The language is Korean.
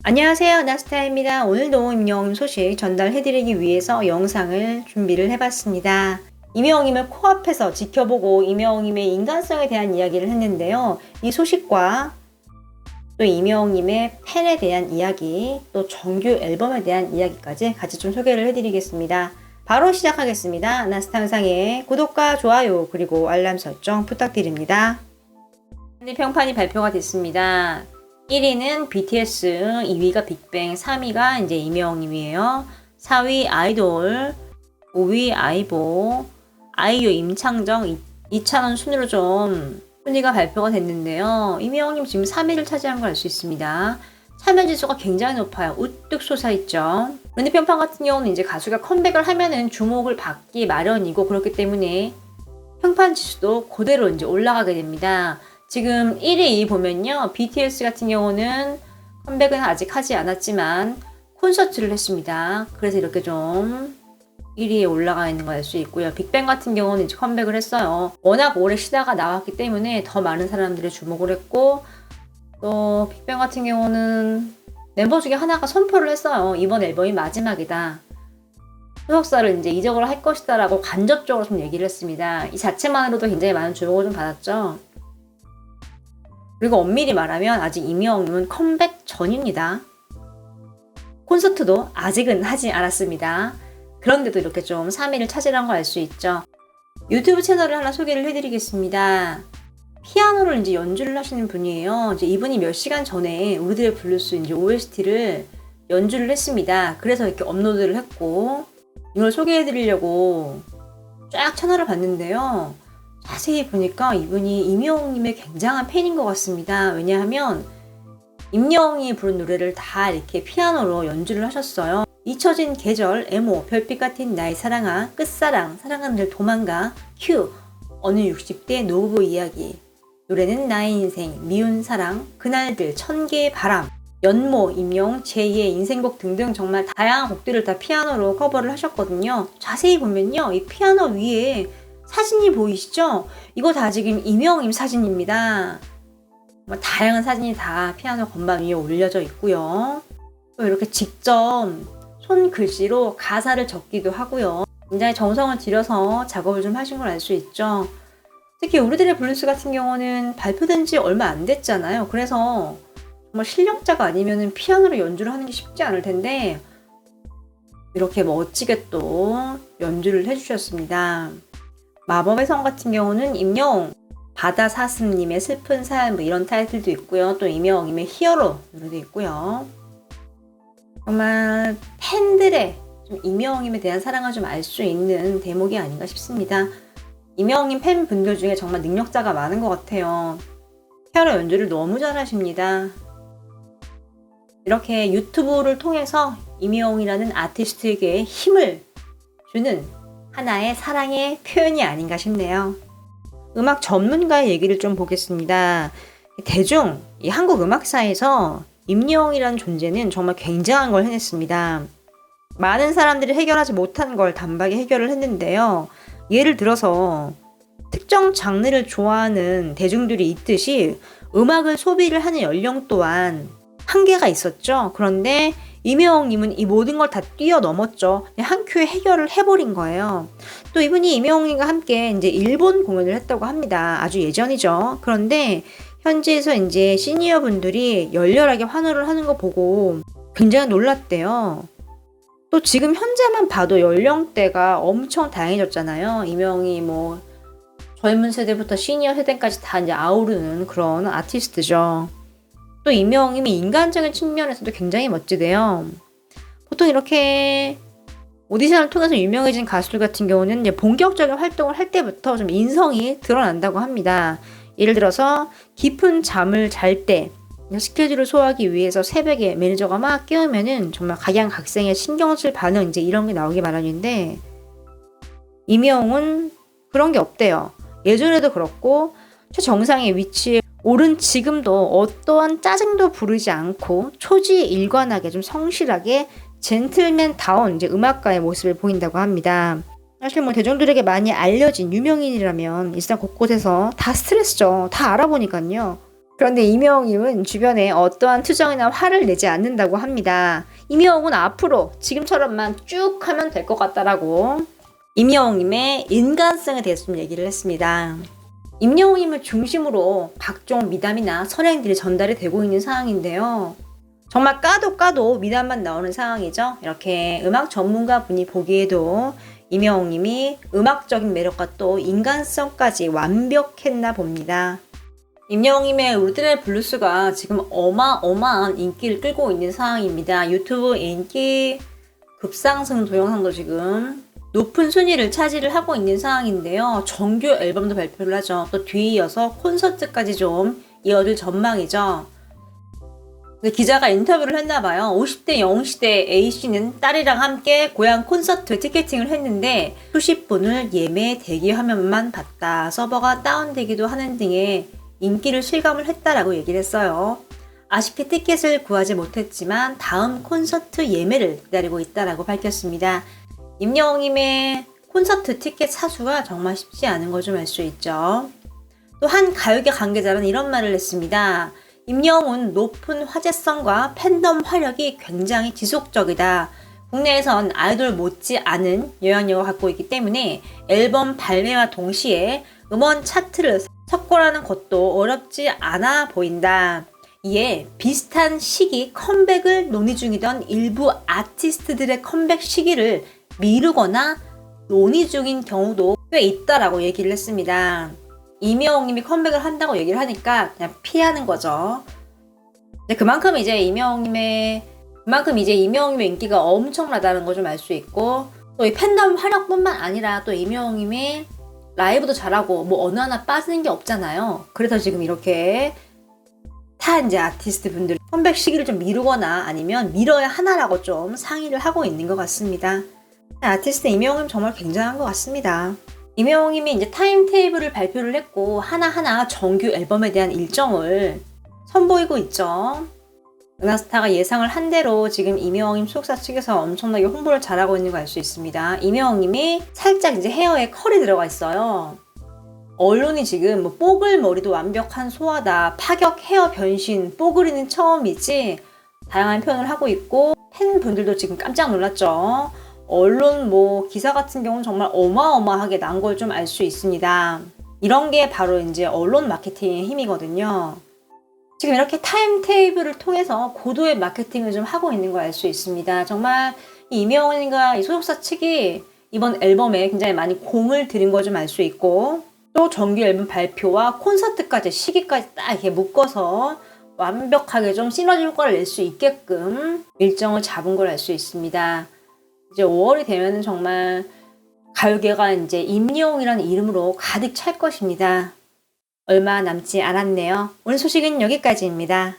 안녕하세요. 나스타입니다. 오늘도 임영웅 소식 전달해드리기 위해서 영상을 준비를 해봤습니다. 임영웅님을 코앞에서 지켜보고 임영웅님의 인간성에 대한 이야기를 했는데요. 이 소식과 또 임영웅님의 팬에 대한 이야기, 또 정규 앨범에 대한 이야기까지 같이 좀 소개를 해드리겠습니다. 바로 시작하겠습니다. 나스타 영상에 구독과 좋아요 그리고 알람 설정 부탁드립니다. 평판이 발표가 됐습니다. 1위는 BTS, 2위가 빅뱅, 3위가 이제 임영웅님이에요. 4위 아이돌, 5위 아이보, 아이유, 임창정, 이찬원 순으로 좀 순위가 발표가 됐는데요. 임영웅님 지금 3위를 차지한 걸 알 수 있습니다. 참여 지수가 굉장히 높아요. 우뚝 솟아있죠. 그런데 평판 같은 경우는 이제 가수가 컴백을 하면은 주목을 받기 마련이고 그렇기 때문에 평판 지수도 그대로 이제 올라가게 됩니다. 지금 1위 보면요. BTS 같은 경우는 컴백은 아직 하지 않았지만 콘서트를 했습니다. 그래서 이렇게 좀 1위에 올라가 있는 걸 알 수 있고요. 빅뱅 같은 경우는 이제 컴백을 했어요. 워낙 오래 쉬다가 나왔기 때문에 더 많은 사람들이 주목을 했고, 또 빅뱅 같은 경우는 멤버 중에 하나가 선포를 했어요. 이번 앨범이 마지막이다. 소속사를 이제 이적을 할 것이다 라고 간접적으로 좀 얘기를 했습니다. 이 자체만으로도 굉장히 많은 주목을 좀 받았죠. 그리고 엄밀히 말하면 아직 임영웅님은 컴백 전입니다. 콘서트도 아직은 하지 않았습니다. 그런데도 이렇게 좀 3위를 차지한 걸 알 수 있죠. 유튜브 채널을 하나 소개를 해드리겠습니다. 피아노를 이제 연주를 하시는 분이에요. 이제 이분이 몇 시간 전에 우리들의 블루스 이제 OST를 연주를 했습니다. 그래서 이렇게 업로드를 했고, 이걸 소개해드리려고 쫙 채널을 봤는데요. 자세히 보니까 이분이 임영웅님의 굉장한 팬인 것 같습니다. 왜냐하면 임영웅이 부른 노래를 다 이렇게 피아노로 연주를 하셨어요. 잊혀진 계절, 에모, 별빛 같은 나의 사랑아, 끝사랑, 사랑은 늘 도망가, 큐, 어느 60대 노부부 이야기, 노래는 나의 인생, 미운 사랑, 그날들, 천개의 바람, 연모, 임영웅, 제2의 인생곡 등등 정말 다양한 곡들을 다 피아노로 커버를 하셨거든요. 자세히 보면요. 이 피아노 위에 사진이 보이시죠? 이거 다 지금 임영웅님 사진입니다. 다양한 사진이 다 피아노 건반 위에 올려져 있고요. 또 이렇게 직접 손글씨로 가사를 적기도 하고요. 굉장히 정성을 들여서 작업을 좀 하신 걸 알 수 있죠. 특히 우리들의 블루스 같은 경우는 발표된 지 얼마 안 됐잖아요. 그래서 정말 실력자가 아니면 피아노로 연주를 하는 게 쉽지 않을 텐데 이렇게 멋지게 또 연주를 해주셨습니다. 마법의 성 같은 경우는 임영웅, 바다사슴님의 슬픈 삶 이런 타이틀도 있고요. 또 임영웅님의 히어로 노래도 있고요. 정말 팬들의 좀 임영웅님에 대한 사랑을 좀 알 수 있는 대목이 아닌가 싶습니다. 임영웅님 팬분들 중에 정말 능력자가 많은 것 같아요. 히어로 연주를 너무 잘하십니다. 이렇게 유튜브를 통해서 임영웅이라는 아티스트에게 힘을 주는 하나의 사랑의 표현이 아닌가 싶네요. 음악 전문가의 얘기를 좀 보겠습니다. 대중, 이 한국 음악사에서 임영웅이라는 존재는 정말 굉장한 걸 해냈습니다. 많은 사람들이 해결하지 못한 걸 단박에 해결을 했는데요. 예를 들어서 특정 장르를 좋아하는 대중들이 있듯이 음악을 소비를 하는 연령 또한 한계가 있었죠. 그런데 임영웅님은 이 모든 걸 다 뛰어넘었죠. 한 큐에 해결을 해버린 거예요. 또 이분이 임영웅님과 함께 이제 일본 공연을 했다고 합니다. 아주 예전이죠. 그런데 현지에서 이제 시니어 분들이 열렬하게 환호를 하는 거 보고 굉장히 놀랐대요. 또 지금 현재만 봐도 연령대가 엄청 다양해졌잖아요. 임영웅이 뭐 젊은 세대부터 시니어 세대까지 다 이제 아우르는 그런 아티스트죠. 또 임영웅님이 인간적인 측면에서도 굉장히 멋지대요. 보통 이렇게 오디션을 통해서 유명해진 가수들 같은 경우는 이제 본격적인 활동을 할 때부터 좀 인성이 드러난다고 합니다. 예를 들어서 깊은 잠을 잘 때 스케줄을 소화하기 위해서 새벽에 매니저가 막 깨우면은 정말 각양각색의 신경 쓸 반응 이제 이런 게 나오기 마련인데 임영웅은 그런 게 없대요. 예전에도 그렇고 최정상의 위치에 오른 지금도 어떠한 짜증도 부르지 않고 초지일관하게 좀 성실하게 젠틀맨다운 이제 음악가의 모습을 보인다고 합니다. 사실 뭐 대중들에게 많이 알려진 유명인이라면 일상 곳곳에서 다 스트레스죠. 다 알아보니까요. 그런데 이명웅님은 주변에 어떠한 투정이나 화를 내지 않는다고 합니다. 이명웅은 앞으로 지금처럼만 쭉 하면 될 것 같다라고 임영웅님의 인간성에 대해서 좀 얘기를 했습니다. 임영웅님을 중심으로 각종 미담이나 선행들이 전달이 되고 있는 상황인데요. 정말 까도 미담만 나오는 상황이죠. 이렇게 음악 전문가 분이 보기에도 임영웅님이 음악적인 매력과 또 인간성까지 완벽했나 봅니다. 임영웅님의 우리들의 블루스가 지금 어마어마한 인기를 끌고 있는 상황입니다. 유튜브 인기 급상승 동영상도 지금 높은 순위를 차지를 하고 있는 상황인데요. 정규 앨범도 발표를 하죠. 또 뒤에 이어서 콘서트까지 좀 이어질 전망이죠. 기자가 인터뷰를 했나봐요. 50대 0시대 A씨는 딸이랑 함께 고향 콘서트 티켓팅을 했는데 수십 분을 예매 대기 화면만 봤다. 서버가 다운되기도 하는 등의 인기를 실감을 했다라고 얘기를 했어요. 아쉽게 티켓을 구하지 못했지만 다음 콘서트 예매를 기다리고 있다라고 밝혔습니다. 임영웅님의 콘서트 티켓 사수가 정말 쉽지 않은 걸 좀 알 수 있죠. 또 한 가요계 관계자는 이런 말을 했습니다. 임영웅은 높은 화제성과 팬덤 화력이 굉장히 지속적이다. 국내에선 아이돌 못지 않은 영향력을 갖고 있기 때문에 앨범 발매와 동시에 음원 차트를 석권하는 것도 어렵지 않아 보인다. 이에 비슷한 시기 컴백을 논의 중이던 일부 아티스트들의 컴백 시기를 미루거나 논의 중인 경우도 꽤 있다라고 얘기를 했습니다. 임영웅님이 컴백을 한다고 얘기를 하니까 그냥 피하는 거죠. 그만큼 이제 임영웅님의 인기가 엄청나다는 걸 좀 알 수 있고, 또 이 팬덤 활약뿐만 아니라 또 임영웅님이 라이브도 잘하고 뭐 어느 하나 빠지는 게 없잖아요. 그래서 지금 이렇게 타 이제 아티스트 분들 컴백 시기를 좀 미루거나 아니면 미뤄야 하나라고 좀 상의를 하고 있는 것 같습니다. 아티스트 임영웅님 정말 굉장한 것 같습니다. 임영웅님이 이제 타임테이블을 발표를 했고 하나하나 정규 앨범에 대한 일정을 선보이고 있죠. 은하스타가 예상을 한 대로 지금 임영웅님 소속사 측에서 엄청나게 홍보를 잘하고 있는 걸 알 수 있습니다. 임영웅님이 살짝 이제 헤어에 컬이 들어가 있어요. 언론이 지금 뭐 뽀글 머리도 완벽한 소화다, 파격 헤어 변신, 뽀글이는 처음이지 다양한 표현을 하고 있고 팬분들도 지금 깜짝 놀랐죠. 언론 뭐 기사 같은 경우는 정말 어마어마하게 난 걸 좀 알 수 있습니다. 이런 게 바로 이제 언론 마케팅의 힘이거든요. 지금 이렇게 타임테이블을 통해서 고도의 마케팅을 좀 하고 있는 걸 알 수 있습니다. 정말 임영웅과 이 소속사 측이 이번 앨범에 굉장히 많이 공을 들인 걸 좀 알 수 있고, 또 정규 앨범 발표와 콘서트까지 시기까지 딱 이렇게 묶어서 완벽하게 좀 시너지 효과를 낼 수 있게끔 일정을 잡은 걸 알 수 있습니다. 이제 5월이 되면 정말 가요계가 이제 임영웅이라는 이름으로 가득 찰 것입니다. 얼마 남지 않았네요. 오늘 소식은 여기까지입니다.